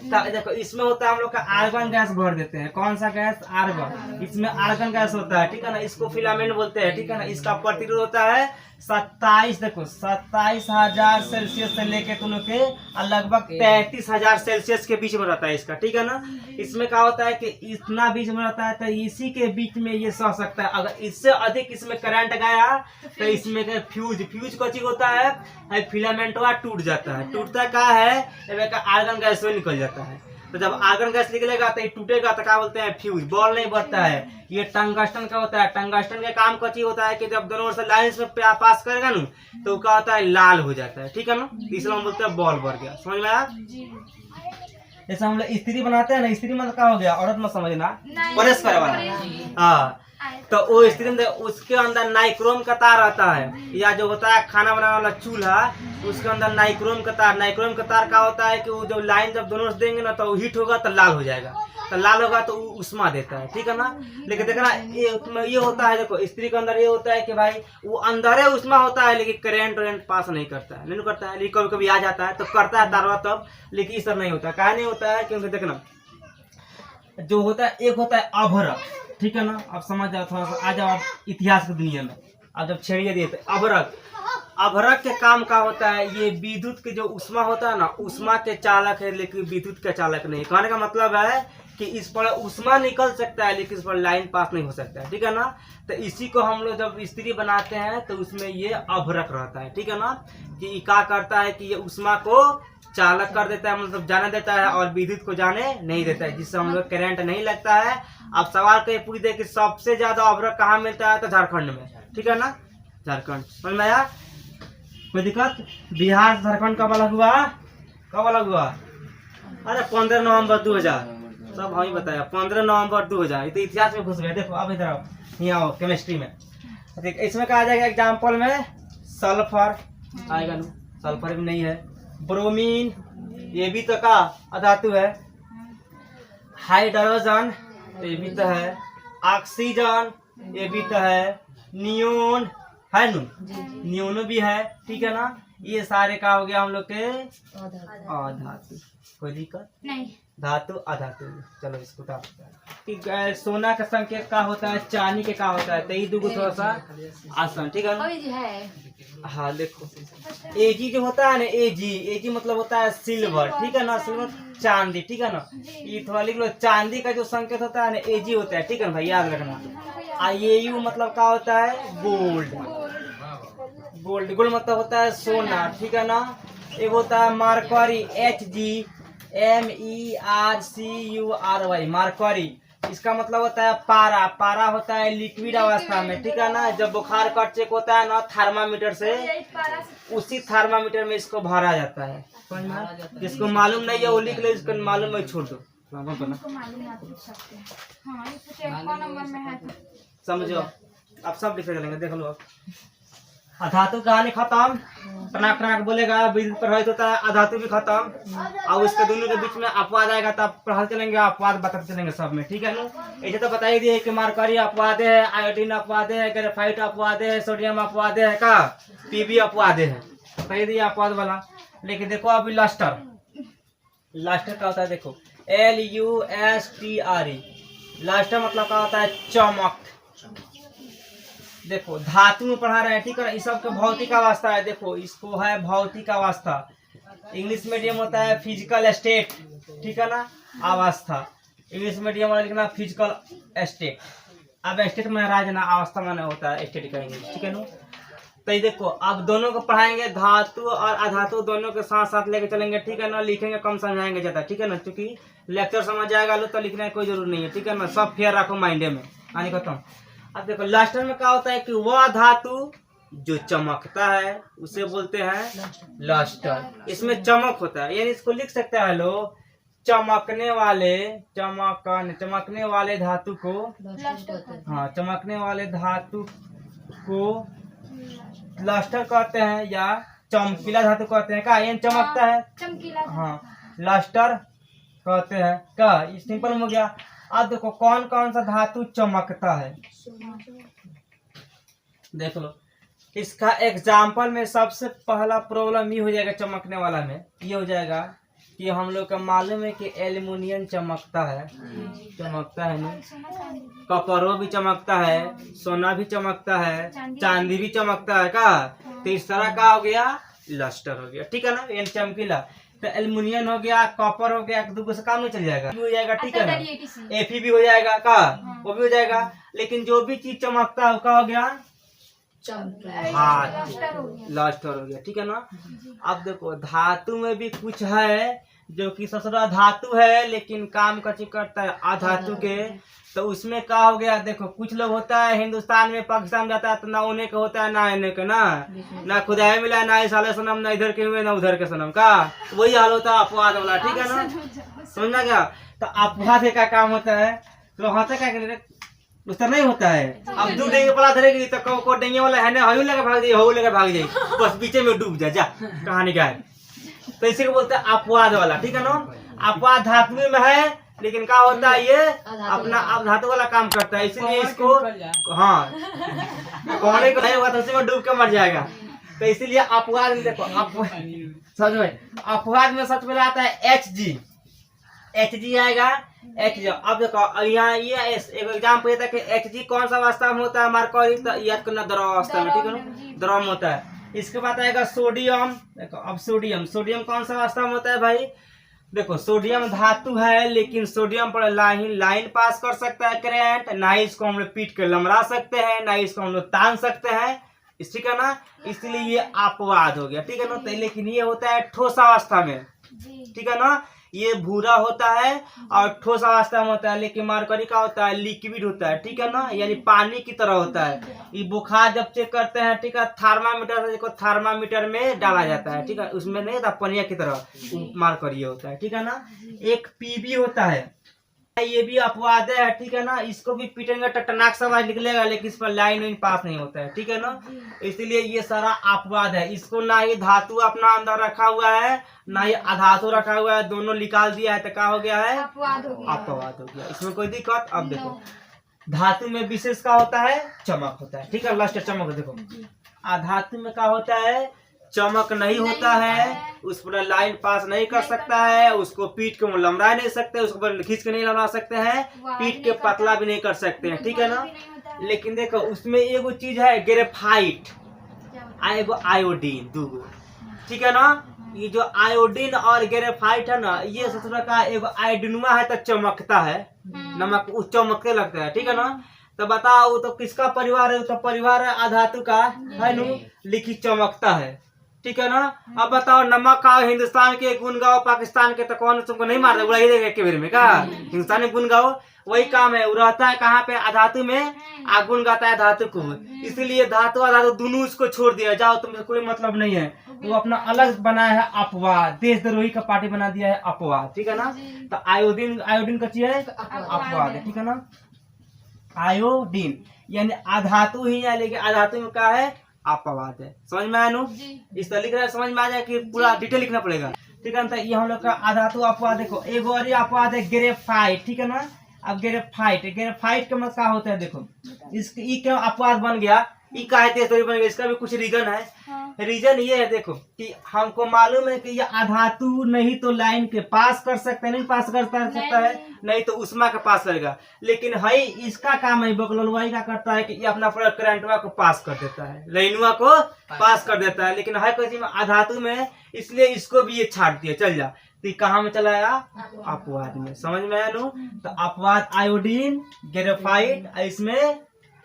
देखो इसमें होता है हम लोग का आर्गन गैस भर देते हैं, कौन सा गैस, आर्गन। इसमें आर्गन गैस होता है, ठीक है ना, इसको फिलामेंट बोलते हैं, ठीक है ना। इसका प्रतिरोध होता है 27, देखो 27,000 सेल्सियस से लेके तुम लोग के लगभग 33,000 सेल्सियस के बीच में रहता है इसका, ठीक है ना। इसमें क्या होता है कि इतना बीच में रहता है तो इसी के बीच में ये सह सकता है। अगर इससे अधिक इसमें करंट गया तो इसमें फ्यूज का चीज होता है, फिलामेंट टूट जाता है। टूटता क्या है, आर्गन गैस में निकल जाता है। तो जब आर्गन गैस निकलेगा तो ये टूटेगा तो क्या बोलते हैं, फ्यूज, बॉल नहीं बढ़ता है। ये टंगस्टन का होता है, टंगस्टन का काम का चीज होता है कि जब दोनों ओर से लाइन में पास करेगा ना तो क्या होता है, लाल हो जाता है, ठीक है ना। इसलिए हम बोलते हैं बॉल बढ़ गया, समझ में आया। जैसे हम लोग स्त्री बनाते हैं ना, स्त्री मतलब क्या हो गया, औरत मत समझना, प्रेस करे वाला, हाँ। तो वो स्त्री में उसके अंदर नाइक्रोम का तार आता है, या जो होता है खाना बनाने वाला चूल्हा, उसके अंदर नाइक्रोम का तार का होता है कि वो जो लाइन जब दोनों से देंगे ना तो हीट होगा तो लाल हो जाएगा, तो लाल होगा तो उष्मा देता है, ठीक है ना। लेकिन देखना ये होता है, देखो स्त्री के अंदर ये होता है कि भाई वो अंदर उष्मा होता है, लेकिन करंट पास नहीं करता है, नहीं करता है, लेकिन कभी कभी आ जाता है तो करता है तारवा तब, लेकिन इस तरह नहीं होता। कहा नहीं होता है क्योंकि देखना जो होता है, एक होता है अभरक, ठीक है ना। अब समझ जाओ, थोड़ा सा आ जाओ इतिहास की दुनिया में। अब जब छेड़िए दिए तो अभ्रक के काम का होता है, ये विद्युत के जो उष्मा होता है ना, उष्मा के चालक है लेकिन विद्युत के चालक नहीं। कहने का मतलब है कि इस पर उष्मा निकल सकता है लेकिन इस पर लाइन पास नहीं हो सकता है, ठीक है ना। तो इसी को हम लोग जब स्त्री बनाते हैं तो उसमें ये अभ्रक रहता है, ठीक है ना। कि क्या करता है कि ये उष्मा को चालक कर देता है, मतलब जाने देता है, और विद्युत को जाने नहीं देता है, जिससे हम लोग करंट नहीं लगता है। अब सवाल को ये पूछ दे कि सबसे ज्यादा अभ्रक कहाँ मिलता है, तो झारखंड में, ठीक है ना। झारखंड समझ में आया, कोई दिक्कत। बिहार से झारखंड कब अलग हुआ, कब अलग हुआ? अरे 15 नवंबर 2000, सब हम ही बताया, 15 नवंबर 2000। ये तो इतिहास में घुस गए। देखो अब इधर आओ, यहाँ आओ केमिस्ट्री में। इसमें कहा जाएगा एग्जाम्पल में सल्फर आएगा ना, सल्फर भी नहीं है। ब्रोमीन, ये भी तो का अधातु है। हाइड्रोजन, ये भी तो है। ऑक्सीजन, ये भी तो है। नियोन है नु, नियोन भी है, ठीक है ना। ये सारे का हो गया हम लोग के अधातु। कोई दिक्कत नहीं, धातु अधातु। चलो इसको कि सोना का संकेत का होता है, चांदी के का होता है, तो ये दो थोड़ा सा आसान, ठीक है ना। हाँ देखो, एजी जो होता है ना, एजी मतलब होता है सिल्वर, ठीक है ना। सिल्वर चांदी, ठीक है ना। ये थोड़ा लिख लो, चांदी का जो संकेत होता है ना, एजी होता है, ठीक है ना भाई, याद रखना। आईएयू मतलब क्या होता है, गोल्ड। गोल्ड मतलब होता है सोना, ठीक है ना। एक होता है मार्करी, HGMERCURY, मार्करी। इसका मतलब होता है पारा। पारा होता है लिक्विड अवस्था में, ठीक है ना। जब बुखार का चेक होता है ना थर्मामीटर से, उसी थर्मामीटर में इसको भरा जाता है। जिसको मालूम नहीं है वो लिख ले, इसको मालूम है छोड़ दो, समझो। अब सब लिखे चलेंगे, देख लो। अब अधातु कहानी खत्म, टनाक टनाक बोलेगा, विद्युत प्रभावित होता है, अधातु भी खत्म। अब उसके दोनों के बीच में अपवाद आएगा तब पढ़ाते चलेंगे, अपवाद बताते चलेंगे सब में, ठीक है ना। ऐसे तो बता ही दिए कि मार्करी अपवाद है, आयोडीन अपवाद है, ग्रेफाइट अपवाद है, सोडियम अपवाद है, का पीबी अपवाद है, बता ही दिए अपवाद वाला। लेकिन देखो अभी लास्टर, लास्टर का होता है, देखो LUSTRE। लास्टर मतलब क्या होता है, चमक। देखो धातु में पढ़ा रहे हैं, ठीक है ना। इस सब का भौतिक अवस्था है, देखो इसको है भौतिक अवस्था। इंग्लिश मीडियम होता है फिजिकल स्टेट, ठीक है ना, अवस्था। इंग्लिश मीडियम वाला लिखना फिजिकल स्टेट। अब स्टेट में राज ना, अवस्था माने होता है स्टेट का इंग्लिश, ठीक है ना। तो ये देखो अब दोनों को पढ़ाएंगे, धातु और अधातु दोनों के साथ साथ लेके चलेंगे, ठीक है ना। लिखेंगे कम, समझाएंगे ज्यादा, ठीक है ना, क्योंकि लेक्चर समझ जाएगा लो तो लिखने की कोई जरूरत नहीं है, ठीक है ना। सब फेयर रखो माइंडे में, आने खत्म। अब देखो लास्टर में क्या होता है कि वह धातु जो चमकता है उसे बोलते हैं लास्टर। इसमें चमक होता है, यानी इसको लिख सकते हैं लोग, चमकने वाले, चमकने वाले धातु को, हाँ चमकने वाले धातु को लास्टर कहते हैं, या चमकीला धातु कहते हैं। का ये चमकता है, चमकीला, हाँ लास्टर कहते हैं का। ये सिंपल हो गया। अब देखो कौन कौन सा धातु चमकता है, देख लो। इसका एग्जाम्पल में सबसे पहला प्रॉब्लम ये हो जाएगा चमकने वाला में, ये हो जाएगा कि हम लोग का मालूम है कि एल्युमिनियम चमकता है, चमकता है ना। कपरो भी चमकता है, सोना भी चमकता है, चांदी भी चमकता है का। तो इस तरह का हो गया लस्टर हो गया, ठीक है ना, ये चमकीला। तो एल्युमिनियम हो गया, कॉपर हो गया, दूसरे से काम नहीं चल जाएगा, हो जाएगा, ठीक है ना। एफी भी हो जाएगा का, वो भी हो जाएगा। लेकिन जो भी चीज चमकता है उसका हो गया हाँ लस्टर हो गया, ठीक है ना। अब देखो धातु में भी कुछ है जो कि ससुरा धातु है लेकिन काम का करता है अधातु के। तो उसमें क्या हो गया, देखो कुछ लोग होता है हिंदुस्तान में पाकिस्तान जाता है तो ना उन्हें का होता है ना इन्हें का, ना खुदाई मिला, ना इस साले सनम, ना इधर के हुए ना उधर के सनम का। वही हाल होता है अपवाद वाला, ठीक है ना, समझना क्या। तो अपवाद का काम होता है, तो होता क्या उस तरह नहीं होता है। अब दू डेंगे पला धरेगी तो को डेंगे वाला है ना, हयू लेकर भाग जाए, हयू लेकर भाग जाए, बस बीचे में डूब जा कहानी का है। तो इसी को बोलते हैं अपवाद वाला, ठीक है ना। अपवाद धातु में है लेकिन क्या होता है, ये अपना धातु वाला काम करता है, इसलिए इसको हाँ कोने को नहीं होगा तो उसी में डूब के मर जाएगा। तो इसीलिए अपवाद में देखो समझ में, अपवाद में सबसे पहले आता है HG आएगा। HG अब देखो यहाँ ये एक एग्जाम्पल था कि HG कौन सा अवस्था में होता है, मरकरी, तो याद करना द्रव अवस्था में, ठीक है ना, द्रव में होता है। इसके बाद आएगा सोडियम। देखो अब सोडियम, सोडियम कौन सा अवस्था में होता है भाई? देखो सोडियम धातु है, लेकिन सोडियम पर लाइन पास कर सकता है करंट, ना ही इसको हम लोग पीट के लमरा सकते हैं, ना ही इसको हम लोग तान सकते हैं, ठीक है ना। इसलिए ये अपवाद हो गया, ठीक है ना। तो लेकिन ये होता है ठोस अवस्था में, ठीक है ना। ये भूरा होता है और ठोस अवस्था में होता है, लेकिन मरकरी का होता है लिक्विड होता है, ठीक है ना, यानी पानी की तरह होता है। ये बुखार जब चेक करते हैं, ठीक है, थर्मामीटर से देखो, थर्मामीटर में डाला जाता है, ठीक है, उसमें नहीं होता पनिया की तरह मरकरी होता है, ठीक है ना। एक पीबी होता है, ये भी अपवाद है, ठीक है ना। इसको भी पीटेंगे टकटनाक से आवाज निकलेगा, लेकिन इस पर लाइन पास नहीं होता है, ठीक है ना। इसलिए ये सारा अपवाद है। इसको ना ही धातु अपना अंदर रखा हुआ है, ना ही अधातु रखा हुआ है, दोनों निकाल दिया है तो क्या हो गया है? अपवाद हो गया। इसमें कोई दिक्कत? अब देखो धातु में विशेष का होता है चमक होता है, ठीक है। लास्ट चमक देखो, अधातु में क्या होता है? चमक नहीं होता है, उस पर लाइन पास नहीं कर सकता है, उसको पीट के लमरा नहीं सकते, उसको खींच के नहीं लमरा सकते हैं, पीट के पतला भी नहीं कर सकते हैं, ठीक है ना। लेकिन देखो उसमें एगो चीज है ग्रेफाइट, एगो आयोडीन, दूगो, ठीक है ना। ये जो आयोडीन और ग्रेफाइट है ना, ये ससुरा का एगो आयोडीनुआ है तो चमकता है, नमक वो चमकते लगता है, ठीक है ना। तो बताओ तो किसका परिवार है? तो परिवार है अधातु का, है नु, लिखी चमकता है, ठीक है ना। अब बताओ नमक का हिंदुस्तान के गुण गाओ, पाकिस्तान के तो कौन तुमको नहीं मार उड़ा ही देगा एक बेर में, का हिंदुस्तान में गुण गाओ, वही काम है। वो रहता है कहाँ पे? अधातु में, आ गुण गाता है धातु को। इसलिए धातु अधातु दोनों उसको छोड़ दिया, जाओ तुमसे कोई मतलब नहीं है। वो अपना अलग बनाया है अपवाद, देशद्रोही का पार्टी बना दिया है अपवाद, ठीक है ना। तो आयोडीन, आयोडीन का चीज है अपवाद है, ठीक है ना। आयोडीन यानी अधातु ही है, लेकिन अधातु में क्या है? अपवाद है। समझ में आया नु? इस तरह लिख रहा है, समझ में आ जाए कि पूरा डिटेल लिखना पड़ेगा, ठीक है ना। तो ये हम लोग का अधातु अपवाद। देखो एक और अपवाद है ग्रेफाइट, ठीक है ना। अब ग्रेफाइट, ग्रेफाइट का मतलब क्या होता है? देखो इसकी क्यों अपवाद बन गया, ई का है बन गया, इसका भी कुछ रीजन है। रीजन ये है देखो कि हमको मालूम है कि ये अधातु नहीं तो लाइन के पास कर सकते हैं, नहीं पास कर सकता है, नहीं तो उष्मा के पास करेगा। लेकिन है इसका काम है, बकलोलवाई का करता है कि ये अपना पूरा करंटवा को पास कर देता है, लाइनवा को पास कर देता है। लेकिन है किसी में अधातु में, इसलिए इसको भी ये छाट दिया, चल जा। तो कहाँ में चला आया? अपवाद में। समझ में आया नु? तो अपवाद आयोडीन, ग्रेफाइट, इसमें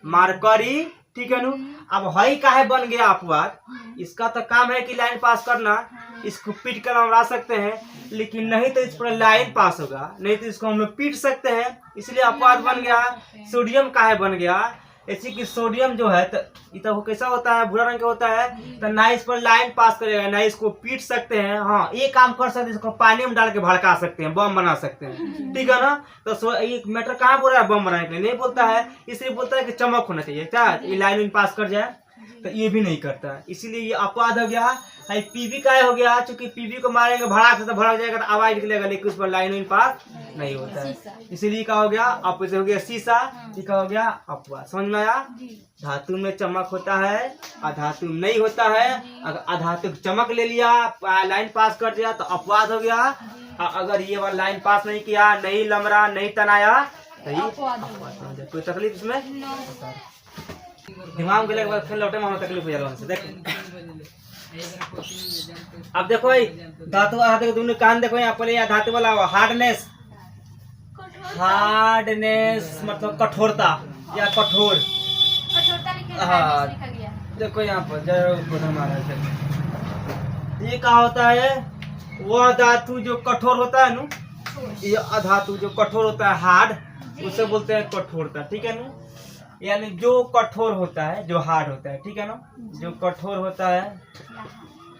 मरकरी, ठीक है नु। अब हई काहे बन गया अपवाद? इसका तो काम है कि लाइन पास करना, इसको पीट कर हम ला सकते हैं, लेकिन नहीं तो इस पर लाइन पास होगा, नहीं तो इसको हम लोग पीट सकते हैं, इसलिए अपवाद बन गया। सोडियम काहे बन गया? ऐसे कि सोडियम जो है तो कैसा होता है? भूरा रंग का होता है, तो ना इस पर लाइन पास करेगा, ना इसको पीट सकते हैं। हाँ ये काम कर सकते हैं, इसको पानी में डाल के भड़का सकते हैं, बम बना सकते हैं, ठीक है ना। तो ये मैटर कहाँ बोल रहा है? बम बनाने के लिए नहीं बोलता है, इसलिए बोलता है कि चमक होना चाहिए, क्या ये लाइन पास कर जाए, तो ये भी नहीं करता है, इसीलिए ये अपवाद हो गया। पीबी का हो गया, चूंकि पीबी को मारेंगे भड़ाक से तो भड़क जाएगा, तो आवाज निकलेगा, लेकिन उस पर लाइन पास नहीं होता है, इसीलिए क्या हो गया? हो गया शीशा, ठीक हो गया अपवाद। समझ में आया? धातु में चमक होता है, अधातु में नहीं होता है। अगर अधातु चमक ले लिया, लाइन पास कर दिया, तो अपवाद हो गया। अगर ये वाला लाइन पास नहीं किया, नहीं लमरा, नहीं तनाया, तो ये अपवाद हो गया। कोई तकलीफ इसमें? दिमाग के बाद फिर लौटे में तकलीफ हो जाएगा। देखो अब देखो धातु अधातु दोनों कान देखो, यहाँ पर धातु वाला हार्डनेस, हार्डनेस मतलब कठोरता या कठोर। हाँ देखो यहाँ पर ये क्या होता है? वह धातु जो कठोर होता है नु, ये अधातु जो कठोर होता है हार्ड, उसे बोलते हैं कठोरता, ठीक है नु। यानी जो कठोर होता है, जो हार्ड होता है, ठीक है ना, जो कठोर होता है,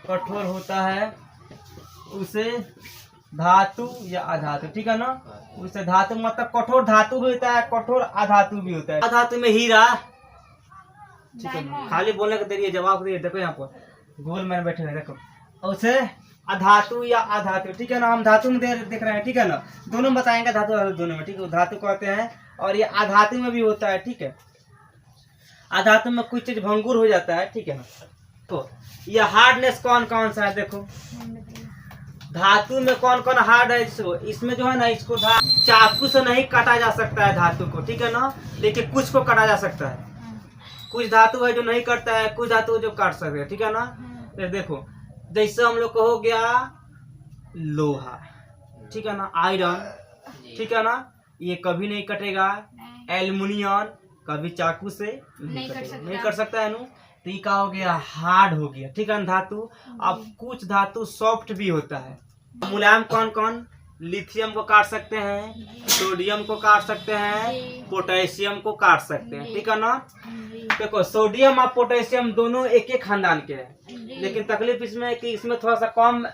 कठोर होता है उसे धातु या अधातु, ठीक है ना। उसे धातु मतलब कठोर धातु भी होता है, कठोर अधातु भी होता है। अधातु में हीरा, ठीक है ना, खाली बोलने के देरी जवाब दे। देखो यहाँ पर गोल मैंने बैठे हैं, देखो उसे अधातु या अधातु, ठीक है ना। हम धातु में देख रहे हैं, ठीक है ना, दोनों बताएंगे धातु दोनों में, ठीक है। धातु कहते हैं और ये अधातु में भी होता है, ठीक है। अधातु में कुछ चीज भंगुर हो जाता है, ठीक है ना। तो ये हार्डनेस कौन कौन सा है? देखो धातु में कौन कौन हार्ड है? इसमें जो है ना, इसको चाकू से नहीं काटा जा सकता है धातु को, ठीक है ना, लेकिन कुछ को काटा जा सकता है, कुछ धातु है जो नहीं करता है, कुछ धातु जो काट सकते हैं, ठीक है ना। तो देखो जैसे हम लोग को हो गया लोहा, ठीक है ना, आयरन, ठीक है ना, ये कभी नहीं कटेगा। एल्युमिनियम कभी चाकू से नहीं कर सकता है नु। तो ये का हो गया हार्ड हो गया, ठीक है ना धातु। अब कुछ धातु सॉफ्ट भी होता है। मुलायम कौन कौन? लिथियम को काट सकते हैं, सोडियम को काट सकते हैं, पोटेशियम को काट सकते हैं, ठीक है ना। देखो सोडियम और पोटेशियम दोनों एक एक खानदान के हैं, लेकिन तकलीफ इसमें है कि इसमें थोड़ा सा कम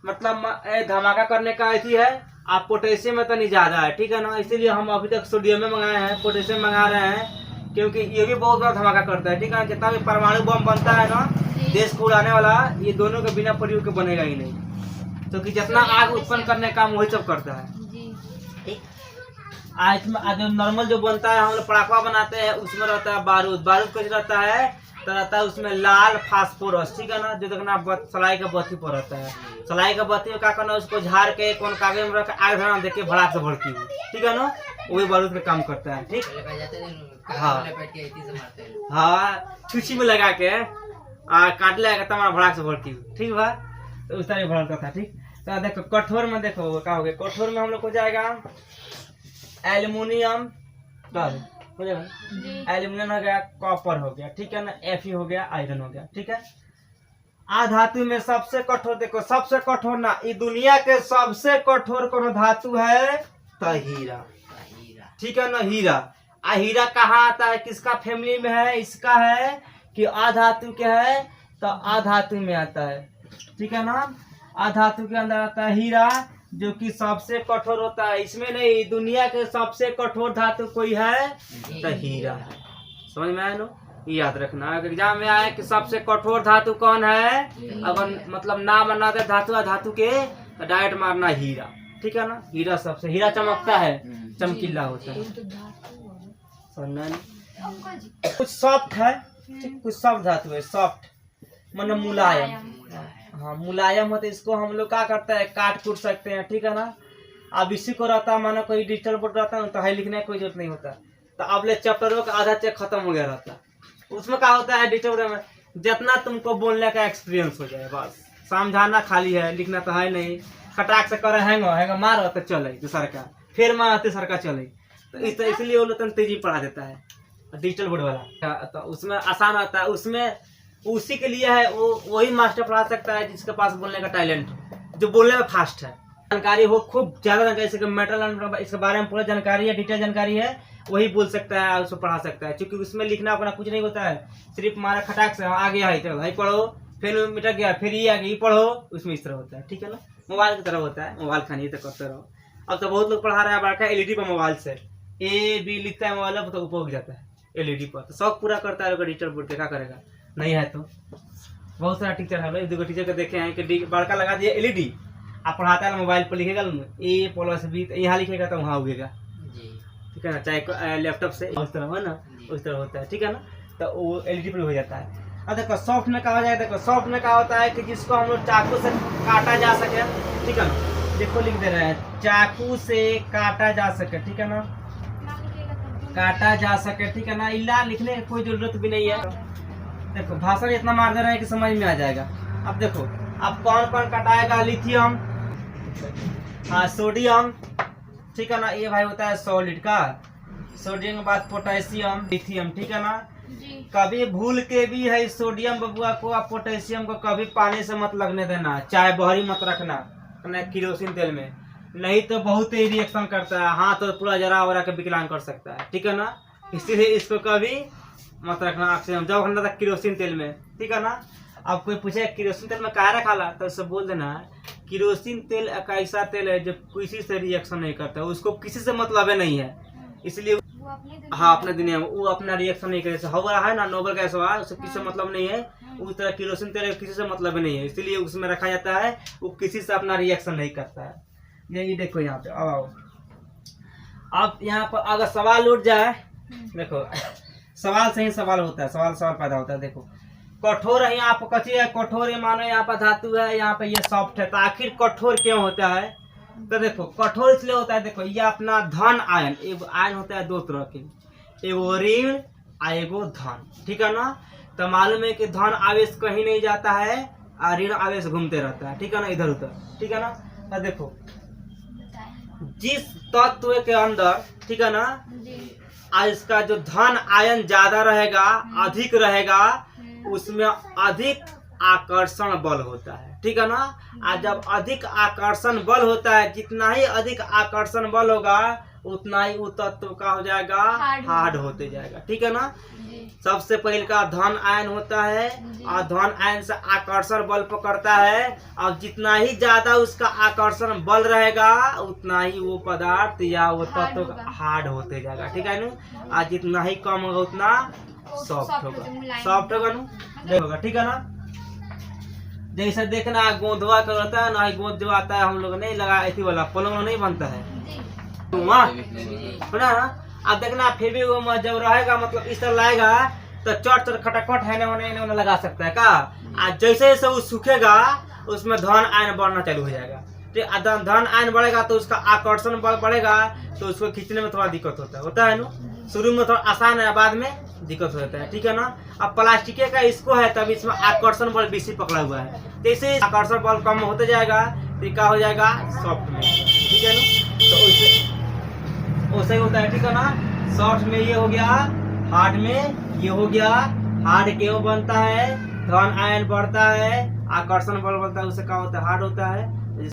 मतलब धमाका करने का ऐसी है, आप पोटेशियम में तो नहीं ज्यादा है, ठीक है ना। इसीलिए हम अभी तक सोडियम में मंगाए हैं, पोटेशियम मंगा रहे हैं, क्योंकि ये भी बहुत बड़ा धमाका करता है, ठीक है। जितना भी परमाणु बम बनता है ना देश को उड़ाने वाला, ये दोनों के बिना प्रयोग के बनेगा ही नहीं, क्योंकि जितना आग उत्पन्न करने का काम वही सब करता है। आज नॉर्मल जो बनता है, हम लोग पटाखा बनाते हैं, उसमें रहता है बारूद। बारूद कुछ रहता है तो रहता है उसमें लाल फास्फोरस, ठीक है ना, जो देखना सलाई का बत्ती पर रहता है। सलाई का बत्ती में क्या करना, उसको झाड़ के कौन कागज में रख आग धरा देख के भड़ाक से भड़की हुई, ठीक है ना, वही बारूद का काम करता है, ठीक। हाँ छुछी में लगा के काट लेगा तमारा भड़ाक से भड़की हुई, ठीक है। तो उस तरह भड़कता था, ठीक। तो देखो कठोर में देखो क्या हो गया, कठोर में हम लोग हो जाएगा एल्युमिनियम हो जाएगा, एल्युमिनियम हो गया, कॉपर हो गया, ठीक है ना, Fe हो गया, आयरन हो गया, ठीक है। आ धातु में सबसे कठोर देखो, सबसे कठोर ना, ये दुनिया के सबसे कठोर कौन धातु है तो हीरा, ठीक है ना, हीरा। आ हीरा कहाँ आता है, किसका फैमिली में है, इसका है कि आ धातु के है तो आ धातु में आता है, ठीक है ना। आ धातु के अंदर आता है हीरा, जो कि सबसे कठोर होता है। इसमें नहीं, दुनिया के सबसे कठोर धातु कोई है तो हीरा है। समझ में आया नो, याद रखना। अगर एग्जाम में आए कि सबसे कठोर धातु कौन है, अगर मतलब नाम मानना दे धातु के तो डायरेक्ट मारना हीरा, ठीक है ना। हीरा सबसे, हीरा चमकता है, चमकीला होता है, समझना नहीं। कुछ सॉफ्ट है, कुछ सॉफ्ट धातु है, सॉफ्ट मतलब मुलायम। हाँ मुलायम होता है, इसको हम लोग क्या करते हैं काट कूट सकते हैं, ठीक है ना। अब इसी को रहता है मानो कोई डिजिटल बोर्ड रहता है तो हाई लिखने की कोई जरूरत नहीं होता, तो अब ले चैप्टरों का आधा चेक खत्म हो गया रहता है। उसमें क्या होता है डिजिटल बोर्ड में जितना तुमको बोलने का एक्सपीरियंस हो जाए, बस समझाना खाली है, लिखना तो है नहीं। खटाक से करे हैंगो मारो तो चले दूसरा का, फिर मारो तीसरा का चले, तो इसलिए वो लोग तेजी पढ़ा देता है डिजिटल बोर्ड वाला। तो उसमें आसान आता है, उसमें उसी के लिए है, वो वही मास्टर पढ़ा सकता है जिसके पास बोलने का टैलेंट, जो बोलने में फास्ट है, जानकारी हो खूब ज्यादा जानकारी, जैसे मेटल इसके बारे में पूरा जानकारी है, डिटेल जानकारी है, वही बोल सकता है, उसको पढ़ा सकता है। क्योंकि उसमें लिखना अपना कुछ नहीं होता है, सिर्फ मारा खटाक से आ गया है तो भाई पढ़ो, फिर मिट गया, फिर ये आ गया पढ़ो, उसमें इस तरह होता है, ठीक है ना। मोबाइल की तरह होता है, मोबाइल खानी तो करते रहो। अब तो बहुत लोग पढ़ा रहा है बड़ा एलईडी पर, मोबाइल से A-B लिखता है मोबाइल पर तो ऊपर उग जाता है एलईडी पर, तो शौक पूरा करता है डिजिटल बोर्ड पे, क्या करेगा नहीं है। तो बहुत सारा टीचर है, देखो टीचर को देखे हैं कि बड़का लगा दिया एलईडी, आप पढ़ाता है मोबाइल पर लिखेगा A+B, यहाँ लिखेगा तो वहाँ उगेगा, ठीक है ना, चाहे लैपटॉप से उस तरह है ना, उस तरह होता है, ठीक है ना। तो वो एलईडी पर हो जाता है। अब देखो सॉफ्ट में क्या हो जाएगा, देखो सॉफ्ट में क्या होता है कि जिसको हम लोग चाकू से काटा जा सके, ठीक है ना, देखो लिख दे रहे हैं चाकू से काटा जा सके, ठीक है ना, काटा जा सके, ठीक है ना। इल्ला लिखने की कोई जरूरत भी नहीं है। देखो भाषण इतना मार दे रहा है कि समझ में आ जाएगा। अब देखो अब कौन कौन कटाएगा, लिथियम, हाँ सोडियम, ठीक है ना, ये भाई होता है सॉलिड का, सोडियम के बाद पोटेशियम, लिथियम, ठीक है ना। कभी भूल के भी है सोडियम बबुआ को और पोटेशियम को कभी पानी से मत लगने देना, चाहे बहरी मत रखना केरोसिन तेल में, नहीं तो बहुत ही रिएक्शन करता है, हाथ तो पूरा जरा वरा के विकलांग कर सकता है, ठीक है ना। इसीलिए इसको कभी मत रखना ऑक्सीजन जब रखना था केरोसिन तेल में, ठीक है ना। अब कोई पूछे केरोसिन तेल में काहे रखा ला, तो उससे बोल देना केरोसिन तेल एक ऐसा तेल है जो किसी से रिएक्शन नहीं करता, उसको किसी से मतलब नहीं है, इसलिए हाँ अपने दुनिया में वो अपना रिएक्शन नहीं करे। हवा है ना नोबल गैस हुआ, उससे किसी से मतलब नहीं है, उस तरह केरोसिन तेल किसी से मतलब नहीं है, इसलिए उसमें रखा जाता है, वो किसी से अपना रिएक्शन नहीं करता है। यही देखो यहाँ पे अब यहाँ पर अगर सवाल उठ जाए, देखो सवाल से ही सवाल होता है, सवाल पैदा होता है। देखो कठोर है, यहाँ पर कच्ची है, कठोर है, मानो यहाँ पर धातु है, यहाँ पे ये सॉफ्ट है, तो आखिर कठोर क्यों होता है, तो देखो कठोर इसलिए होता है, देखो ये अपना धन आयन, एक आयन होता है दो तरह के, एगो ऋण आएगो धन, ठीक है ना। तो मालूम है कि धन आवेश कहीं नहीं जाता है और ऋण आवेश घूमते रहता है, ठीक है ना, इधर उधर, ठीक है ना। तो देखो जिस तत्व के अंदर, ठीक है ना, आज इसका जो धन आयन ज्यादा रहेगा, अधिक रहेगा, उसमें अधिक आकर्षण बल होता है, ठीक है ना। आज जब अधिक आकर्षण बल होता है, जितना ही अधिक आकर्षण बल होगा उतना ही वो तत्व का हो जाएगा, हार्ड होते जाएगा, ठीक है ना। सबसे पहले का धन आयन होता है और धन आयन से आकर्षण बल पकड़ता है, और जितना ही ज्यादा उसका आकर्षण बल रहेगा उतना ही वो पदार्थ या वो तत्व हार्ड होते जाएगा, ठीक है ना। और जितना ही कम होगा उतना सॉफ्ट होगा, सॉफ्ट होगा ना, होगा, ठीक है ना। जैसे देखना गोंदवा का होता है ना, गोंद जो आता है हम लोग नहीं लगा, ऐसी वाला पलंग नहीं बनता है ना। अब देखना फिर भी वो जब रहेगा, मतलब इस तरह लाएगा तो चट चट खटाखट है ना लगा सकता है का। आज जैसे जैसे वो सूखेगा उसमें धन आयन बढ़ना चालू हो जाएगा, ठीक। धन आयन बढ़ेगा तो उसका आकर्षण बल बढ़ेगा, तो उसको खींचने में थोड़ा दिक्कत होता है ना। शुरू में थोड़ा आसान है, बाद में दिक्कत हो जाता है, ठीक है ना। अब प्लास्टिक का इसको है तब इसमें आकर्षण बल बेसी पकड़ा हुआ है, जैसे आकर्षण बल कम होते जाएगा तो क्या हो जाएगा, सॉफ्ट में, ठीक है ना। तो वैसे ही होता है, ठीक है ना। सॉफ्ट में ये हो गया, हार्ड में ये हो गया। हार्ड क्यों बनता है, धन आयन बढ़ता है, आकर्षण बल बनता है, उससे क्या होता है, हार्ड होता है।